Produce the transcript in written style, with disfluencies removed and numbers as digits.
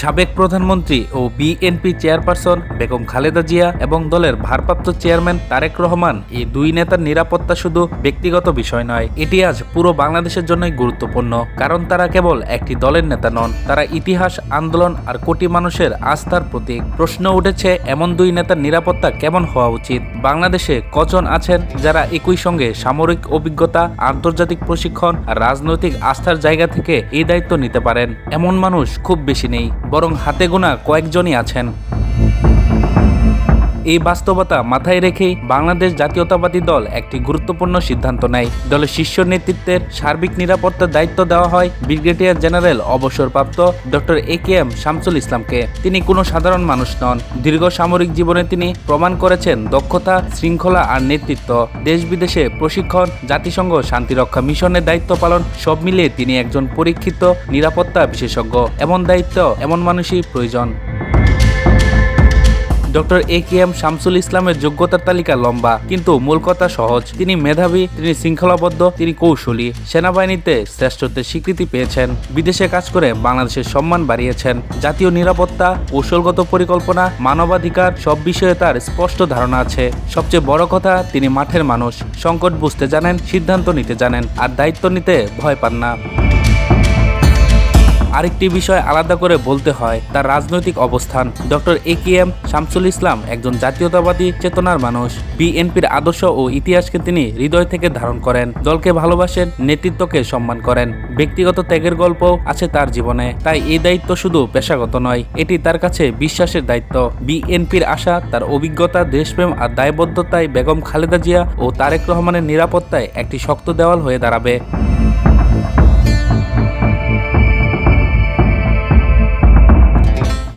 সাবেক প্রধানমন্ত্রী ও BNP chairperson Begum Khaleda Zia এবং দলের ভারপ্রাপ্ত চেয়ারম্যান তারেক রহমান এই দুই নেতার নিরাপত্তা শুধু ব্যক্তিগত বিষয় নয়, এটি আজ পুরো বাংলাদেশের জন্যই গুরুত্বপূর্ণ। কারণ তারা কেবল একটি দলের নেতা নন, তারা ইতিহাস, আন্দোলন আর কোটি মানুষের আস্থার প্রতীক। প্রশ্ন উঠেছে, এমন দুই নেতার নিরাপত্তা কেমন হওয়া উচিত? বাংলাদেশে কজন আছেন যারা একই সঙ্গে সামরিক অভিজ্ঞতা, আন্তর্জাতিক প্রশিক্ষণ আর রাজনৈতিক আস্থার জায়গা থেকে এই দায়িত্ব নিতে পারেন? এমন মানুষ খুব বেশি নেই, বরং হাতে গোনা কয়েকজনই আছেন। এই বাস্তবতা মাথায় রেখেই বাংলাদেশ জাতীয়তাবাদী দল একটি গুরুত্বপূর্ণ সিদ্ধান্ত নেয়। দলের শীর্ষ নেতৃত্বের সার্বিক নিরাপত্তার দায়িত্ব দেওয়া হয় ব্রিগেডিয়ার জেনারেল অবসরপ্রাপ্ত ডক্টর AKM শামসুল ইসলামকে। তিনি কোনো সাধারণ মানুষ নন। দীর্ঘ সামরিক জীবনে তিনি প্রমাণ করেছেন দক্ষতা, শৃঙ্খলা আর নেতৃত্ব। দেশ বিদেশে প্রশিক্ষণ, জাতিসংঘ শান্তিরক্ষা মিশনের দায়িত্ব পালন, সব মিলিয়ে তিনি একজন পরীক্ষিত নিরাপত্তা বিশেষজ্ঞ। এমন দায়িত্ব, এমন মানুষই প্রয়োজন। ডক্টর AKM শামসুল ইসলামের যোগ্যতার তালিকা লম্বা, কিন্তু মূল কথা সহজ। তিনি মেধাবী, তিনি শৃঙ্খলাবদ্ধ, তিনি কৌশলী। সেনাবাহিনীতে শ্রেষ্ঠত্বের স্বীকৃতি পেয়েছেন, বিদেশে কাজ করে বাংলাদেশের সম্মান বাড়িয়েছেন। জাতীয় নিরাপত্তা, কৌশলগত পরিকল্পনা, মানবাধিকার সব বিষয়ে তার স্পষ্ট ধারণা আছে। সবচেয়ে বড় কথা, তিনি মাঠের মানুষ। সংকট বুঝতে জানেন, সিদ্ধান্ত নিতে জানেন, আর দায়িত্ব নিতে ভয় পান না। আরেকটি বিষয় আলাদা করে বলতে হয়, তার রাজনৈতিক অবস্থান। ডক্টর AKM শামসুল ইসলাম একজন জাতীয়তাবাদী চেতনার মানুষ। বিএনপির আদর্শ ও ইতিহাসকে তিনি হৃদয় থেকে ধারণ করেন, দলকে ভালোবাসেন, নেতৃত্বকে সম্মান করেন। ব্যক্তিগত ত্যাগের গল্প আছে তার জীবনে। তাই এই দায়িত্ব শুধু পেশাগত নয়, এটি তার কাছে বিশ্বাসের দায়িত্ব। বিএনপির আশা, তার অভিজ্ঞতা, দেশপ্রেম আর দায়বদ্ধতায় বেগম খালেদা জিয়া ও তারেক রহমানের নিরাপত্তায় একটি শক্ত দেওয়াল হয়ে দাঁড়াবে।